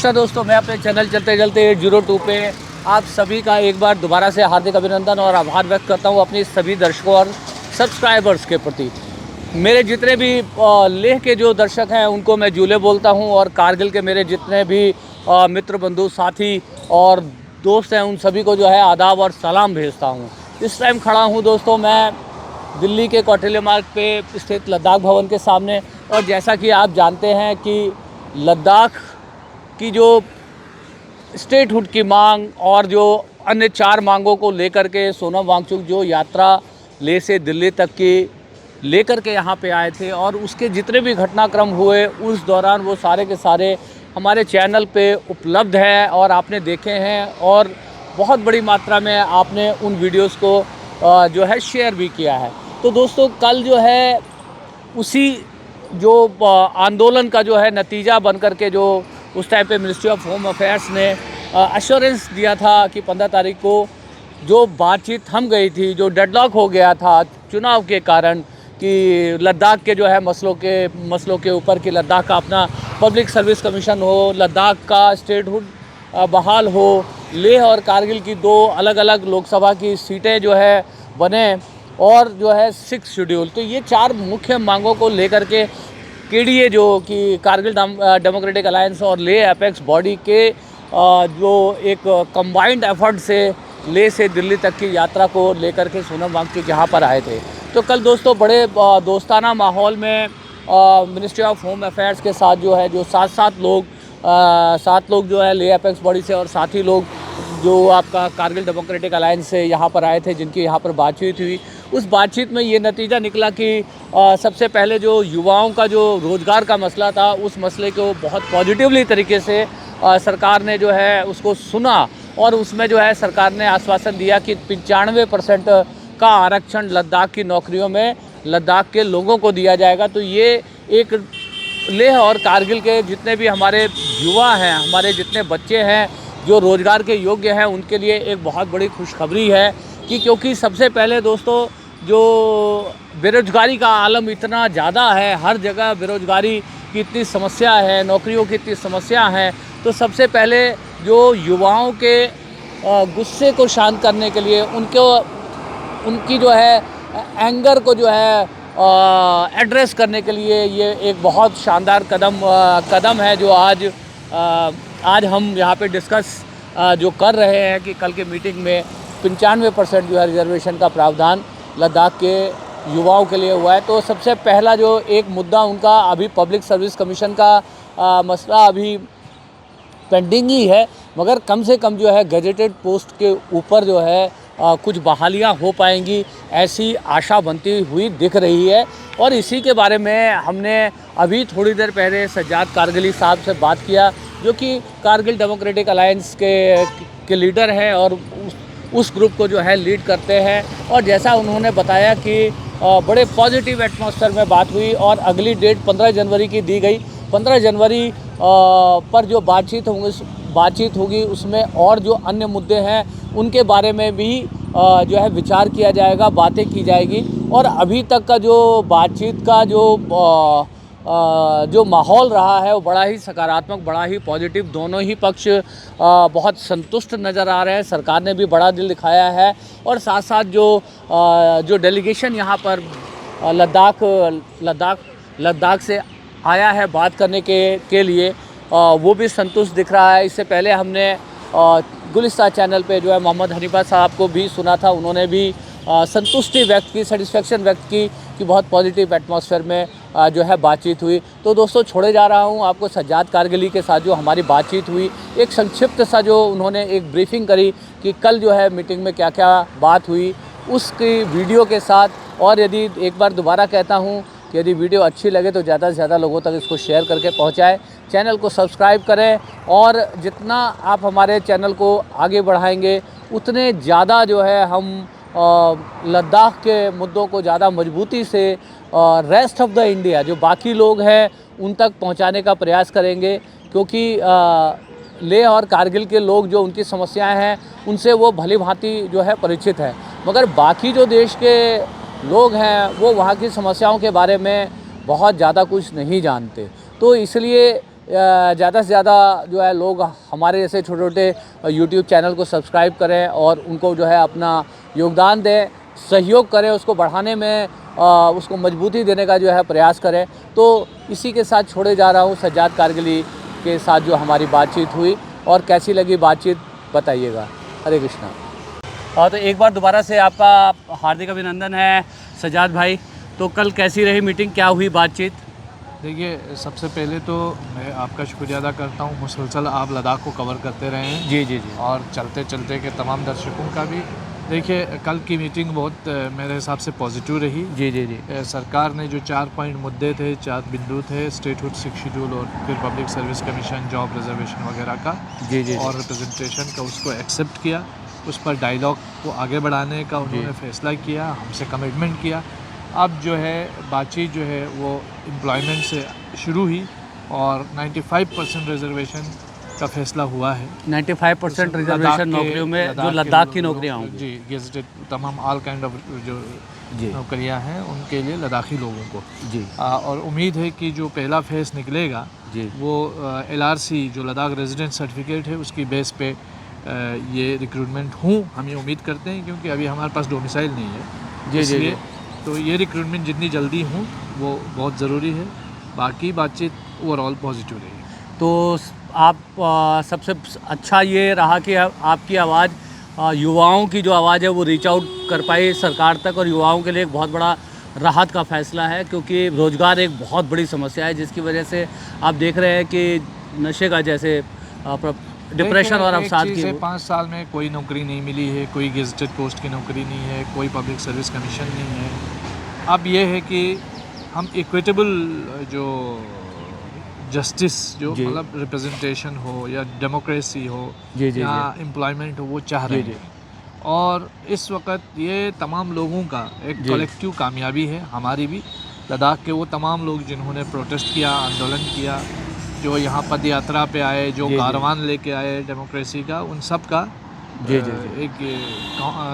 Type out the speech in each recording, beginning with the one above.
नमस्कार दोस्तों, मैं अपने चैनल चलते चलते 802 पे आप सभी का एक बार दोबारा से हार्दिक अभिनंदन और आभार व्यक्त करता हूं अपने सभी दर्शकों और सब्सक्राइबर्स के प्रति। मेरे जितने भी लेह के जो दर्शक हैं उनको मैं जूले बोलता हूं, और कारगिल के मेरे जितने भी मित्र बंधु साथी और दोस्त हैं उन सभी को जो है आदाब और सलाम भेजता हूँ। इस टाइम खड़ा हूँ दोस्तों मैं दिल्ली के कौटिल्य मार्ग पे स्थित लद्दाख भवन के सामने। और जैसा कि आप जानते हैं कि लद्दाख की जो स्टेटहुड की मांग और जो अन्य 4 मांगों को लेकर के सोनम वांगचुक जो यात्रा लेह से दिल्ली तक की लेकर के यहाँ पे आए थे, और उसके जितने भी घटनाक्रम हुए उस दौरान वो सारे के सारे हमारे चैनल पे उपलब्ध है और आपने देखे हैं, और बहुत बड़ी मात्रा में आपने उन वीडियोस को जो है शेयर भी किया है। तो दोस्तों कल जो है उसी जो आंदोलन का जो है नतीजा बन कर के जो उस टाइम पे मिनिस्ट्री ऑफ होम अफेयर्स ने एश्योरेंस दिया था कि 15 तारीख को जो बातचीत थम गई थी, जो डेडलॉक हो गया था चुनाव के कारण कि लद्दाख के जो है मसलों के ऊपर कि लद्दाख का अपना पब्लिक सर्विस कमीशन हो, लद्दाख का स्टेटहुड बहाल हो, लेह और कारगिल की 2 अलग अलग लोकसभा की सीटें जो है बने, और जो है 6 शेड्यूल। तो ये 4 मुख्य मांगों को लेकर के केडीए जो कि कारगिल डेमोक्रेटिक अलायंस और लेह एपेक्स बॉडी के जो एक कंबाइंड एफर्ट से लेह से दिल्ली तक की यात्रा को लेकर के सोनम वांगचुक यहाँ पर आए थे। तो कल दोस्तों बड़े दोस्ताना माहौल में मिनिस्ट्री ऑफ होम अफेयर्स के साथ जो है जो 7 लोग जो है लेह एपेक्स बॉडी से, और साथी लोग जो आपका कारगिल डेमोक्रेटिक अलायंस से यहाँ पर आए थे, जिनकी यहाँ पर बातचीत हुई। उस बातचीत में ये नतीजा निकला कि सबसे पहले जो युवाओं का जो रोज़गार का मसला था, उस मसले को बहुत पॉजिटिवली तरीके से सरकार ने जो है उसको सुना, और उसमें जो है सरकार ने आश्वासन दिया कि 95% का आरक्षण लद्दाख की नौकरियों में लद्दाख के लोगों को दिया जाएगा। तो ये एक लेह और कारगिल के जितने भी हमारे युवा हैं, हमारे जितने बच्चे हैं जो रोज़गार के योग्य हैं, उनके लिए एक बहुत बड़ी खुशखबरी है कि क्योंकि सबसे पहले दोस्तों जो बेरोज़गारी का आलम इतना ज़्यादा है, हर जगह बेरोज़गारी की इतनी समस्या है, नौकरियों की इतनी समस्या है, तो सबसे पहले जो युवाओं के गुस्से को शांत करने के लिए उनकी जो है एंगर को जो है एड्रेस करने के लिए ये एक बहुत शानदार कदम है जो आज हम यहाँ पे डिस्कस जो कर रहे हैं कि कल के मीटिंग में 95% जो है रिजर्वेशन का प्रावधान लद्दाख के युवाओं के लिए हुआ है। तो सबसे पहला जो एक मुद्दा उनका अभी पब्लिक सर्विस कमीशन का मसला अभी पेंडिंग ही है, मगर कम से कम जो है गजेटेड पोस्ट के ऊपर जो है कुछ बहालियां हो पाएंगी, ऐसी आशा बनती हुई दिख रही है। और इसी के बारे में हमने अभी थोड़ी देर पहले सज्जाद कारगिली साहब से बात किया, जो कि कारगिल डेमोक्रेटिक अलायंस के लीडर हैं और उस ग्रुप को जो है लीड करते हैं। और जैसा उन्होंने बताया कि बड़े पॉजिटिव एटमॉस्फेयर में बात हुई, और अगली डेट 15 जनवरी की दी गई। 15 जनवरी पर जो बातचीत होगी उसमें और जो अन्य मुद्दे हैं उनके बारे में भी जो है विचार किया जाएगा, बातें की जाएगी। और अभी तक का जो बातचीत का जो माहौल रहा है वो बड़ा ही सकारात्मक, बड़ा ही पॉजिटिव, दोनों ही पक्ष बहुत संतुष्ट नज़र आ रहे हैं। सरकार ने भी बड़ा दिल दिखाया है, और साथ साथ जो डेलीगेशन यहाँ पर लद्दाख से आया है बात करने के लिए, वो भी संतुष्ट दिख रहा है। इससे पहले हमने गुलिस्तान चैनल पे जो है मोहम्मद हनीफा साहब को भी सुना था, उन्होंने भी संतुष्टि व्यक्त की, सेटिस्फेक्शन व्यक्त की कि बहुत पॉजिटिव एटमॉस्फेयर में जो है बातचीत हुई। तो दोस्तों छोड़े जा रहा हूँ आपको सज्जाद कारगिली के साथ जो हमारी बातचीत हुई, एक संक्षिप्त सा जो उन्होंने एक ब्रीफिंग करी कि कल जो है मीटिंग में क्या क्या बात हुई, उसकी वीडियो के साथ। और यदि एक बार दोबारा कहता हूँ कि यदि वीडियो अच्छी लगे तो ज़्यादा से ज़्यादा लोगों तक इसको शेयर करके पहुँचाएँ, चैनल को सब्सक्राइब करें, और जितना आप हमारे चैनल को आगे बढ़ाएंगे उतने ज़्यादा जो है हम लद्दाख के मुद्दों को ज़्यादा मजबूती से रेस्ट ऑफ द इंडिया जो बाकी लोग हैं उन तक पहुंचाने का प्रयास करेंगे, क्योंकि लेह और कारगिल के लोग जो उनकी समस्याएं हैं उनसे वो भली भांति जो है परिचित है, मगर बाकी जो देश के लोग हैं वो वहाँ की समस्याओं के बारे में बहुत ज़्यादा कुछ नहीं जानते। तो इसलिए ज़्यादा से ज़्यादा जो है लोग हमारे जैसे छोटे छोटे यूट्यूब चैनल को सब्सक्राइब करें और उनको जो है अपना योगदान दें, सहयोग करें, उसको बढ़ाने में उसको मजबूती देने का जो है प्रयास करें। तो इसी के साथ छोड़े जा रहा हूँ सज्जाद कारगिली के साथ जो हमारी बातचीत हुई, और कैसी लगी बातचीत बताइएगा। हरे कृष्णा। तो एक बार दोबारा से आपका हार्दिक अभिनंदन है सज्जाद भाई। तो कल कैसी रही मीटिंग, क्या हुई बातचीत? देखिए, सबसे पहले तो मैं आपका शुक्रिया अदा करता हूँ, मुसलसल आप लद्दाख को कवर करते रहे हैं। जी जी जी। और चलते चलते के तमाम दर्शकों का भी। देखिए, कल की मीटिंग बहुत मेरे हिसाब से पॉजिटिव रही। जी जी जी। सरकार ने जो 4 पॉइंट मुद्दे थे, 4 बिंदु थे, स्टेटहुड 6 शेड्यूल और फिर public service commission, job reservation वगैरह का, जी जी और रिप्रेजेंटेशन का, उसको एक्सेप्ट किया। उस पर डायलॉग को आगे बढ़ाने का उन्होंने फैसला किया, हमसे कमिटमेंट किया। अब जो है बातचीत जो है वो एम्प्लॉयमेंट से शुरू हुई और 95% रिजर्वेशन का फैसला हुआ है। 95% रिजर्वेशन नौकरियों में जो लद्दाख की नौकरियाँ होंगी। जी, गेजेटेड तमाम ऑल काइंड ऑफ जो नौकरियां हैं उनके लिए लद्दाखी लोगों को जी। और उम्मीद है कि जो पहला फेज़ निकलेगा जी। वो LRC जो लद्दाख रेजिडेंट सर्टिफिकेट है उसकी बेस पे ये रिक्रूटमेंट हम ये उम्मीद करते हैं, क्योंकि अभी हमारे पास डोमिसाइल नहीं है। जी जी जी। तो ये रिक्रूटमेंट जितनी जल्दी वो बहुत ज़रूरी है। बाकी बातचीत ओवरऑल पॉजिटिव रही। तो आप सबसे अच्छा ये रहा कि आपकी आवाज़ युवाओं की जो आवाज़ है वो रीच आउट कर पाई सरकार तक, और युवाओं के लिए एक बहुत बड़ा राहत का फ़ैसला है, क्योंकि रोज़गार एक बहुत बड़ी समस्या है जिसकी वजह से आप देख रहे हैं कि नशे का जैसे डिप्रेशन और अवसाद की 5 साल में कोई नौकरी नहीं मिली है, कोई गेजेटेड पोस्ट की नौकरी नहीं है, कोई पब्लिक सर्विस कमीशन नहीं है। अब ये है कि हम इक्विटेबल जो जस्टिस जो मतलब रिप्रेजेंटेशन हो या डेमोक्रेसी हो या एम्प्लॉयमेंट हो वो चाह रहे हैं। और इस वक्त ये तमाम लोगों का एक कलेक्टिव कामयाबी है, हमारी भी। लद्दाख के वो तमाम लोग जिन्होंने प्रोटेस्ट किया, आंदोलन किया, जो यहाँ पद यात्रा पे आए, जो कारवान लेके आए डेमोक्रेसी का, उन सब का एक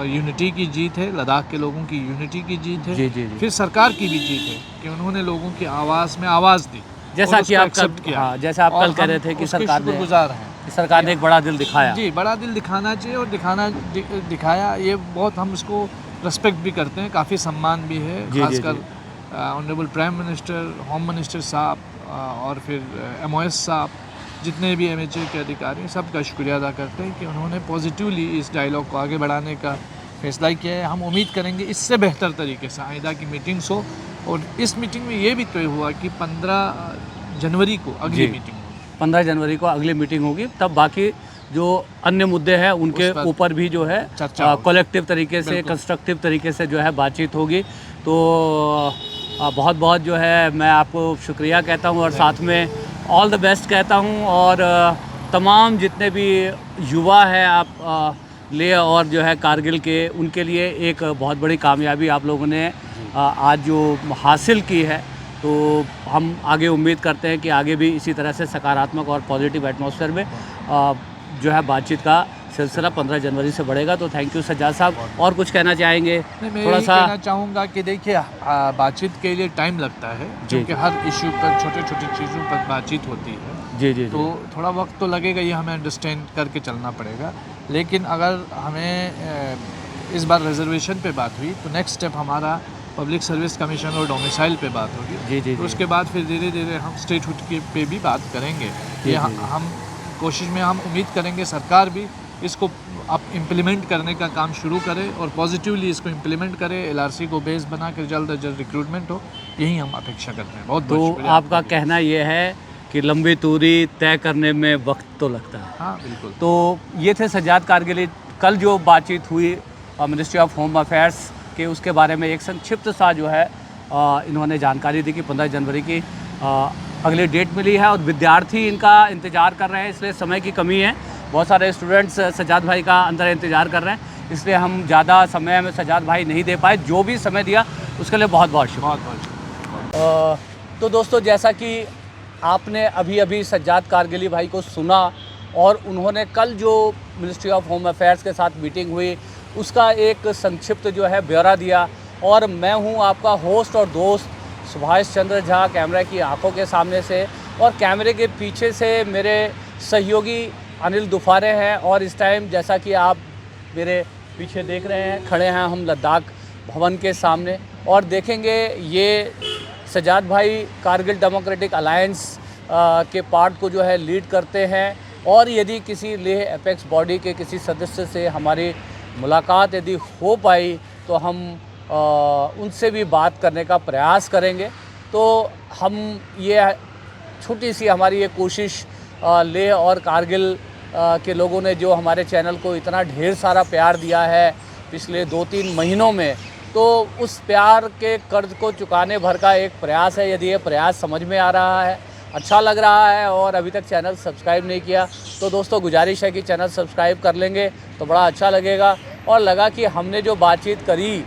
यूनिटी की जीत है, लद्दाख के लोगों की यूनिटी की जीत है। फिर सरकार की भी जीत है कि उन्होंने लोगों की आवाज़ में आवाज़ दी, जैसा कि आप जैसा आप कल कह रहे थे कि सरकार ने एक बड़ा दिल दिखाया। जी, बड़ा दिल दिखाना चाहिए और दिखाया। ये बहुत हम इसको रेस्पेक्ट भी करते हैं, काफ़ी सम्मान भी है। खासकर honourable prime minister, home minister साहब और फिर MOS साहब, जितने भी MHA के अधिकारी, सबका शुक्रिया अदा करते हैं कि उन्होंने पॉजिटिवली इस डायलॉग को आगे बढ़ाने का फैसला किया है। हम उम्मीद करेंगे इससे बेहतर तरीके से आइंदा की मीटिंग्स हो। और इस मीटिंग में ये भी तय हुआ कि 15 जनवरी को अगली मीटिंग होगी। 15 जनवरी को अगली मीटिंग होगी, तब बाकी जो अन्य मुद्दे हैं उनके ऊपर भी जो है कलेक्टिव तरीके से, कंस्ट्रक्टिव तरीके से जो है बातचीत होगी। तो बहुत बहुत जो है मैं आपको शुक्रिया कहता हूँ और साथ में ऑल द बेस्ट कहता हूँ। और तमाम जितने भी युवा हैं आप ले और जो है कारगिल के, उनके लिए एक बहुत बड़ी कामयाबी आप लोगों ने आज जो हासिल की है। तो हम आगे उम्मीद करते हैं कि आगे भी इसी तरह से सकारात्मक और पॉजिटिव एटमॉस्फेयर में जो है बातचीत का सिलसिला 15 जनवरी से बढ़ेगा। तो थैंक यू सज्जाद साहब। और कुछ कहना चाहेंगे? मैं थोड़ा सा कहना चाहूँगा कि देखिए, बातचीत के लिए टाइम लगता है, क्योंकि हर इशू पर, छोटे छोटे चीज़ों पर बातचीत होती है। जी। तो थोड़ा वक्त तो लगेगा, ये हमें अंडरस्टैंड करके चलना पड़ेगा। लेकिन अगर हमें इस बार रिजर्वेशन पे बात हुई तो नेक्स्ट स्टेप हमारा पब्लिक सर्विस कमीशन और डोमिसाइल पे बात होगी। तो उसके बाद फिर धीरे धीरे हम स्टेटहुड के पे भी बात करेंगे। ये हम कोशिश में हम उम्मीद करेंगे सरकार भी इसको अब इम्प्लीमेंट करने का काम शुरू करे और पॉजिटिवली इसको इम्प्लीमेंट करे, LRC को बेस बना कर जल्द अज जल्द रिक्रूटमेंट हो, यही हम अपेक्षा करते हैं। बहुत तो आपका कहना ये है कि लंबी दूरी तय करने में वक्त तो लगता है। हाँ, बिल्कुल। तो ये थे सज्जाद कारगिली। कल जो बातचीत हुई मिनिस्ट्री ऑफ होम अफेयर्स के, उसके बारे में एक संक्षिप्त सा जो है इन्होंने जानकारी दी कि 15 जनवरी की अगली डेट मिली है और विद्यार्थी इनका इंतज़ार कर रहे हैं, इसलिए समय की कमी है। बहुत सारे स्टूडेंट्स सज्जाद भाई का अंदर इंतज़ार कर रहे हैं, इसलिए हम ज़्यादा समय में सज्जाद भाई नहीं दे पाए। जो भी समय दिया उसके लिए बहुत बहुत शुक्रिया। तो दोस्तों, जैसा कि आपने अभी अभी सज्जाद कारगिली भाई को सुना और उन्होंने कल जो मिनिस्ट्री ऑफ होम अफेयर्स के साथ मीटिंग हुई उसका एक संक्षिप्त जो है ब्यौरा दिया। और मैं हूं आपका होस्ट और दोस्त सुभाष चंद्र झा, कैमरा की आंखों के सामने से। और कैमरे के पीछे से मेरे सहयोगी अनिल दुफारे हैं। और इस टाइम जैसा कि आप मेरे पीछे देख रहे हैं, खड़े हैं हम लद्दाख भवन के सामने और देखेंगे ये सजाद भाई कारगिल डेमोक्रेटिक अलायंस के पार्ट को जो है लीड करते हैं। और यदि किसी लेह एपेक्स बॉडी के किसी सदस्य से हमारी मुलाकात यदि हो पाई तो हम उनसे भी बात करने का प्रयास करेंगे। तो हम ये छोटी सी हमारी ये कोशिश लेह और कारगिल के लोगों ने जो हमारे चैनल को इतना ढेर सारा प्यार दिया है पिछले 2-3 महीनों में, तो उस प्यार के कर्ज को चुकाने भर का एक प्रयास है। यदि ये प्रयास समझ में आ रहा है, अच्छा लग रहा है और अभी तक चैनल सब्सक्राइब नहीं किया तो दोस्तों गुजारिश है कि चैनल सब्सक्राइब कर लेंगे तो बड़ा अच्छा लगेगा। और लगा कि हमने जो बातचीत करी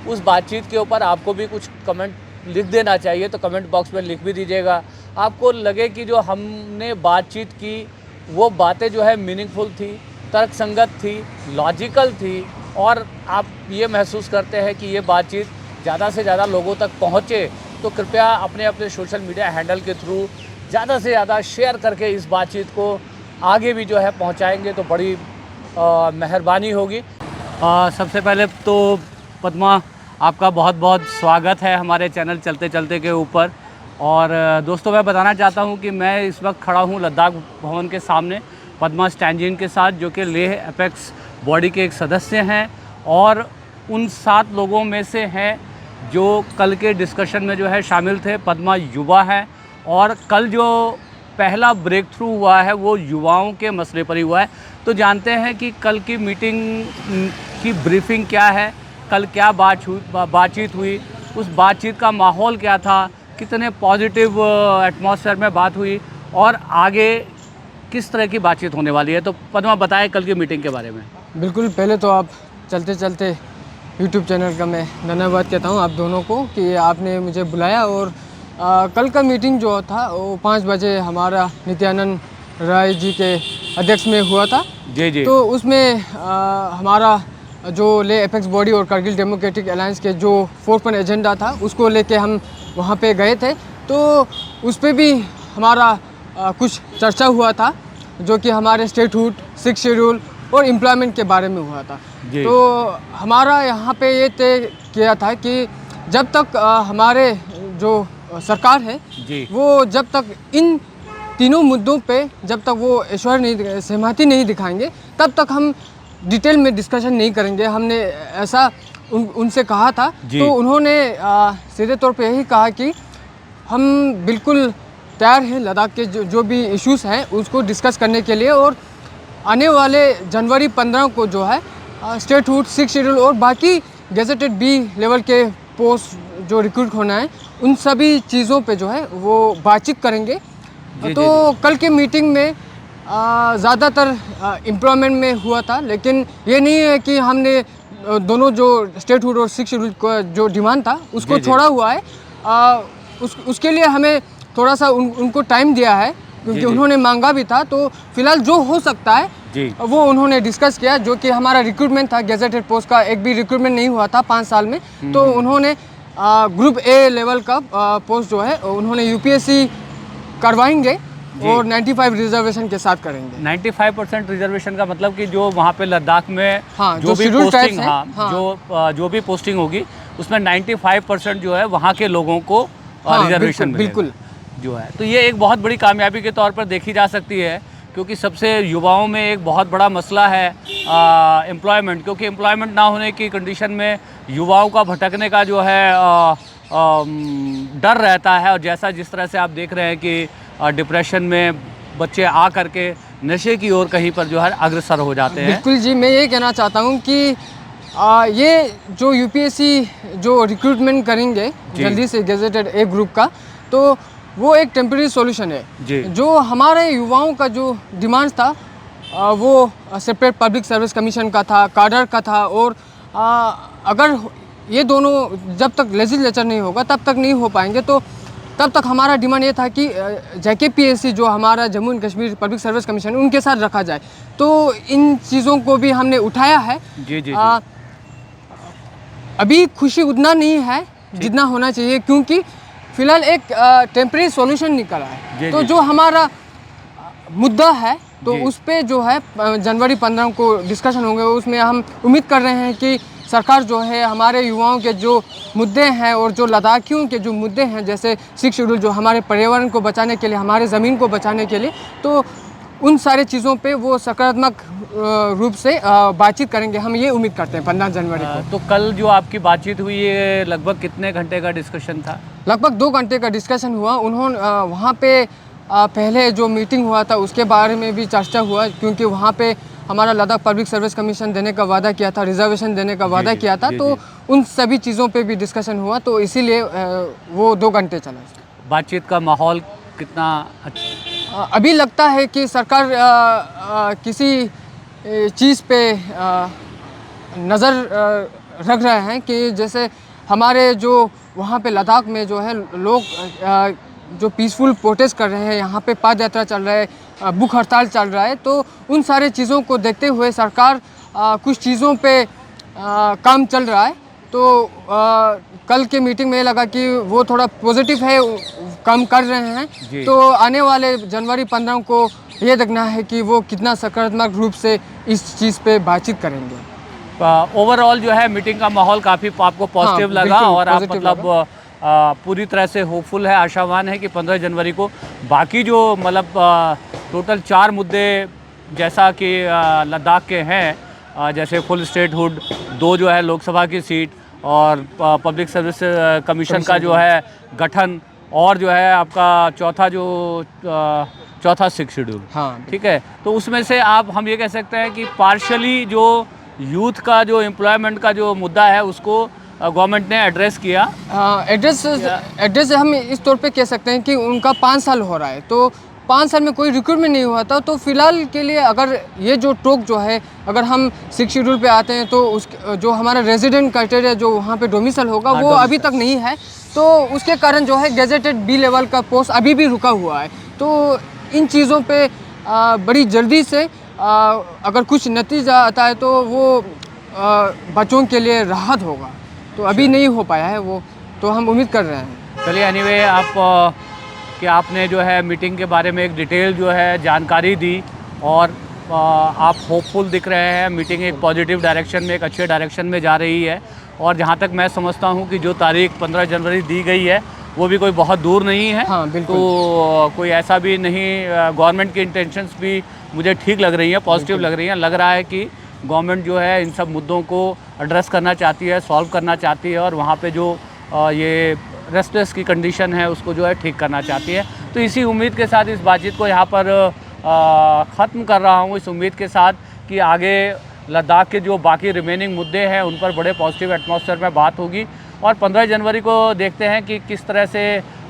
उस बातचीत के ऊपर आपको भी कुछ कमेंट लिख देना चाहिए, तो कमेंट बॉक्स में लिख भी दीजिएगा। आपको लगे कि जो हमने बातचीत की वो बातें जो है मीनिंगफुल थी, तर्कसंगत थी, लॉजिकल थी और आप ये महसूस करते हैं कि ये बातचीत ज़्यादा से ज़्यादा लोगों तक पहुँचे, तो कृपया अपने अपने सोशल मीडिया हैंडल के थ्रू ज़्यादा से ज़्यादा शेयर करके इस बातचीत को आगे भी जो है पहुँचाएँगे तो बड़ी मेहरबानी होगी। सबसे पहले तो पद्मा, आपका बहुत बहुत स्वागत है हमारे चैनल चलते चलते के ऊपर। और दोस्तों मैं बताना चाहता हूं कि मैं इस वक्त खड़ा हूं लद्दाख भवन के सामने पद्मा स्टैंजिन के साथ, जो कि लेह एपेक्स बॉडी के एक सदस्य हैं और उन 7 लोगों में से हैं जो कल के डिस्कशन में जो है शामिल थे। पद्मा युवा है और कल जो पहला ब्रेक थ्रू हुआ है वो युवाओं के मसले पर ही हुआ है। तो जानते हैं कि कल की मीटिंग की ब्रीफिंग क्या है, कल क्या बातचीत हुई, उस बातचीत का माहौल क्या था, कितने पॉजिटिव एटमॉस्फेयर में बात हुई और आगे किस तरह की बातचीत होने वाली है। तो पद्मा बताएं कल की मीटिंग के बारे में। बिल्कुल, पहले तो आप चलते चलते यूट्यूब चैनल का मैं धन्यवाद कहता हूँ आप दोनों को कि आपने मुझे बुलाया। और कल का मीटिंग जो था वो 5 बजे हमारा नित्यानंद राय जी के अध्यक्ष में हुआ था। जी जी। तो उसमें हमारा जो लेह एपेक्स बॉडी और कारगिल डेमोक्रेटिक अलायंस के जो 4 पॉइंट एजेंडा था उसको लेके हम वहाँ पे गए थे। तो उस पर भी हमारा कुछ चर्चा हुआ था, जो कि हमारे स्टेटहुड, 6 शेड्यूल और एम्प्लॉयमेंट के बारे में हुआ था। तो हमारा यहाँ पे ये तय किया था कि जब तक हमारे जो सरकार है वो जब तक इन तीनों मुद्दों पे जब तक वो सहमति नहीं दिखाएंगे तब तक हम डिटेल में डिस्कशन नहीं करेंगे। हमने ऐसा उनसे कहा था। तो उन्होंने सीधे तौर पे यही कहा कि हम बिल्कुल तैयार हैं लद्दाख के जो भी इश्यूज़ हैं उसको डिस्कस करने के लिए। और आने वाले जनवरी 15 को जो है स्टेटहुड, 6 शेड्यूल और बाकी गेजेटेड बी लेवल के पोस्ट जो रिक्रूट होना है उन सभी चीज़ों पे जो है वो बातचीत करेंगे। तो कल के मीटिंग में ज़्यादातर एम्प्लॉयमेंट में हुआ था, लेकिन ये नहीं है कि हमने दोनों जो स्टेटहुड और 6 शेड्यूल का जो डिमांड था उसको छोड़ा हुआ है। उसके लिए हमें थोड़ा सा उनको टाइम दिया है क्योंकि उन्होंने मांगा भी था। तो फिलहाल जो हो सकता है वो उन्होंने डिस्कस किया, जो कि हमारा रिक्रूटमेंट था गेजेटेड पोस्ट का, एक भी रिक्रूटमेंट नहीं हुआ था 5 साल में। तो उन्होंने ग्रुप ए लेवल का पोस्ट जो है उन्होंने यूपीएससी करवाएंगे और 95 रिजर्वेशन के साथ करेंगे। 95% रिजर्वेशन का मतलब कि जो वहाँ पे लद्दाख में जो भी पोस्टिंग जो भी पोस्टिंग होगी उसमें 95% जो है वहाँ के लोगों को रिजर्वेशन बिल्कुल जो है। तो ये एक बहुत बड़ी कामयाबी के तौर पर देखी जा सकती है, क्योंकि सबसे युवाओं में एक बहुत बड़ा मसला है एम्प्लॉयमेंट, क्योंकि एम्प्लॉयमेंट ना होने की कंडीशन में युवाओं का भटकने का जो है डर रहता है। और जिस तरह से आप देख रहे हैं कि डिप्रेशन में बच्चे आ करके नशे की ओर कहीं पर जो है अग्रसर हो जाते हैं। बिल्कुल जी, मैं ये कहना चाहता हूँ कि ये जो यूपीएससी जो रिक्रूटमेंट करेंगे जल्दी से गेजेटेड ए ग्रुप का, तो वो एक टेम्परेरी सॉल्यूशन है। जो हमारे युवाओं का जो डिमांड था वो सेपरेट पब्लिक सर्विस कमीशन का था, काडर का था। और अगर ये दोनों जब तक लेजिस्लेचर नहीं होगा तब तक नहीं हो पाएंगे। तो तब तक हमारा डिमांड ये था कि JKPSC जो हमारा Jammu and Kashmir public service commission उनके साथ रखा जाए। तो इन चीज़ों को भी हमने उठाया है। अभी खुशी उतना नहीं है जितना होना चाहिए, क्योंकि फिलहाल एक टेम्परेरी सॉल्यूशन निकला जी, है। तो जी। जो हमारा मुद्दा है तो जी। उस पे जो है जनवरी 15 को डिस्कशन होंगे। उसमें हम उम्मीद कर रहे हैं कि सरकार जो है हमारे युवाओं के जो मुद्दे हैं और जो लद्दाखियों के जो मुद्दे हैं, जैसे 6 शेड्यूल, जो हमारे पर्यावरण को बचाने के लिए, हमारे ज़मीन को बचाने के लिए, तो उन सारे चीज़ों पे वो सकारात्मक रूप से बातचीत करेंगे। हम ये उम्मीद करते हैं 15 जनवरी को। तो कल जो आपकी बातचीत हुई है लगभग कितने घंटे का डिस्कशन था? लगभग 2 घंटे का डिस्कशन हुआ। उन्होंने वहाँ पे पहले जो मीटिंग हुआ था उसके बारे में भी चर्चा हुआ, क्योंकि वहाँ पे हमारा लद्दाख पब्लिक सर्विस कमीशन देने का वादा किया था, रिजर्वेशन देने का वादा किया था। तो उन सभी चीज़ों पे भी डिस्कशन हुआ, तो इसीलिए वो 2 घंटे चला। बातचीत का माहौल कितना अभी लगता है कि सरकार किसी चीज़ पे नज़र रख रहे हैं कि जैसे हमारे जो वहाँ पे लद्दाख में जो है लोग जो पीसफुल प्रोटेस्ट कर रहे हैं, यहाँ पे पद यात्रा चल रहा है, भूख हड़ताल चल रहा है, तो उन सारे चीज़ों को देखते हुए सरकार कुछ चीज़ों पे काम चल रहा है। तो कल के मीटिंग में ये लगा कि वो थोड़ा पॉजिटिव है, काम कर रहे हैं। तो आने वाले जनवरी 15 को ये देखना है कि वो कितना सकारात्मक रूप से इस चीज़ पे बातचीत करेंगे। ओवरऑल जो है मीटिंग का माहौल काफ़ी आपको पॉजिटिव लगा बिल्कुल और आप positive मतलब पूरी तरह से होपफुल है, आशावान है कि 15 जनवरी को बाकी जो मतलब टोटल 4 मुद्दे जैसा कि लद्दाख के हैं, जैसे फुल स्टेटहुड, 2 जो है लोकसभा की सीट और पब्लिक सर्विस कमीशन का जो है गठन, और जो है आपका चौथा 6 शेड्यूल। हाँ, ठीक है, तो उसमें से आप हम ये कह सकते हैं कि पार्शली जो यूथ का जो एम्प्लॉयमेंट का जो मुद्दा है उसको गवर्नमेंट ने एड्रेस किया। एड्रेस हम इस तौर पे कह सकते हैं कि उनका 5 साल हो रहा है, तो 5 साल में कोई रिक्रूटमेंट नहीं हुआ था। तो फिलहाल के लिए अगर ये जो टोक जो है, अगर हम 6 शेड्यूल पे आते हैं तो उस जो हमारा रेजिडेंट क्राइटेरिया जो वहाँ पे डोमिसाइल होगा वो अभी तक नहीं है, तो उसके कारण जो है गेजेटेड बी लेवल का पोस्ट अभी भी रुका हुआ है। तो इन चीज़ों पे बड़ी जल्दी से अगर कुछ नतीजा आता है तो वो बच्चों के लिए राहत होगा, तो अभी नहीं हो पाया है वो, तो हम उम्मीद कर रहे हैं। चलिए एनीवे, आप कि आपने जो है मीटिंग के बारे में एक डिटेल जो है जानकारी दी और आप होपफुल दिख रहे हैं। मीटिंग एक पॉजिटिव डायरेक्शन में, एक अच्छे डायरेक्शन में जा रही है और जहाँ तक मैं समझता हूँ कि जो तारीख 15 जनवरी दी गई है वो भी कोई बहुत दूर नहीं है। हाँ, बिल्कुल। तो कोई ऐसा भी नहीं, गवर्नमेंट की इंटेंशंस भी मुझे ठीक लग रही हैं, पॉजिटिव लग रही हैं। लग रहा है कि गवर्नमेंट जो है इन सब मुद्दों को एड्रेस करना चाहती है, सॉल्व करना चाहती है और वहाँ पे जो ये रेस्टलेस की कंडीशन है उसको जो है ठीक करना चाहती है। तो इसी उम्मीद के साथ इस बातचीत को यहाँ पर ख़त्म कर रहा हूँ, इस उम्मीद के साथ कि आगे लद्दाख के जो बाकी रिमेनिंग मुद्दे हैं उन पर बड़े पॉजिटिव एटमॉस्फेयर में बात होगी और 15 जनवरी को देखते हैं कि किस तरह से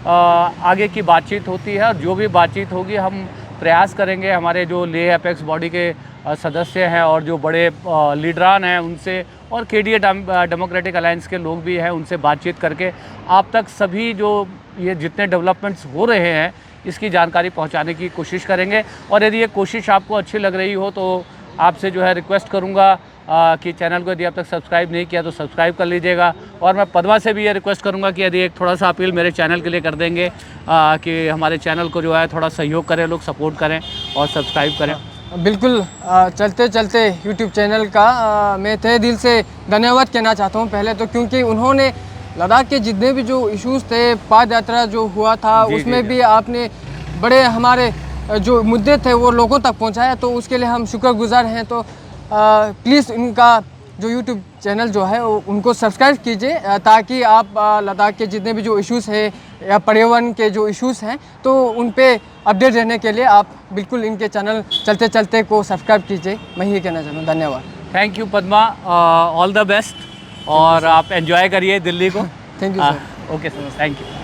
आगे की बातचीत होती है। और जो भी बातचीत होगी हम प्रयास करेंगे, हमारे जो लेह एपेक्स बॉडी के सदस्य हैं और जो बड़े लीडरान हैं उनसे और केडीए डेमोक्रेटिक अलायंस के लोग भी हैं उनसे बातचीत करके आप तक सभी जो ये जितने डेवलपमेंट्स हो रहे हैं इसकी जानकारी पहुंचाने की कोशिश करेंगे। और यदि ये कोशिश आपको अच्छी लग रही हो तो आपसे जो है रिक्वेस्ट करूंगा कि चैनल को यदि अब तक सब्सक्राइब नहीं किया तो सब्सक्राइब कर लीजिएगा। और मैं पद्मा से भी ये रिक्वेस्ट करूंगा कि यदि एक थोड़ा सा अपील मेरे चैनल के लिए कर देंगे कि हमारे चैनल को जो है थोड़ा सहयोग करें, लोग सपोर्ट करें और सब्सक्राइब करें। बिल्कुल, चलते चलते यूट्यूब चैनल का मैं तहे दिल से धन्यवाद कहना चाहता हूँ पहले तो, क्योंकि उन्होंने लद्दाख के जितने भी जो इश्यूज़ थे, पद यात्रा जो हुआ था उसमें भी आपने बड़े हमारे जो मुद्दे थे वो लोगों तक पहुँचाया, तो उसके लिए हम शुक्रगुजार हैं। तो प्लीज़ इनका जो यूट्यूब चैनल जो है उनको सब्सक्राइब कीजिए ताकि आप लद्दाख के जितने भी जो इश्यूज़ है या पर्यावरण के जो इश्यूज़ हैं तो उन पे अपडेट रहने के लिए आप बिल्कुल इनके चैनल चलते चलते को सब्सक्राइब कीजिए। मैं ये कहना चाहता हूँ। धन्यवाद। Thank you Padma, all the best और आप एंजॉय करिए दिल्ली को। Thank you sir. Okay sir, thank you.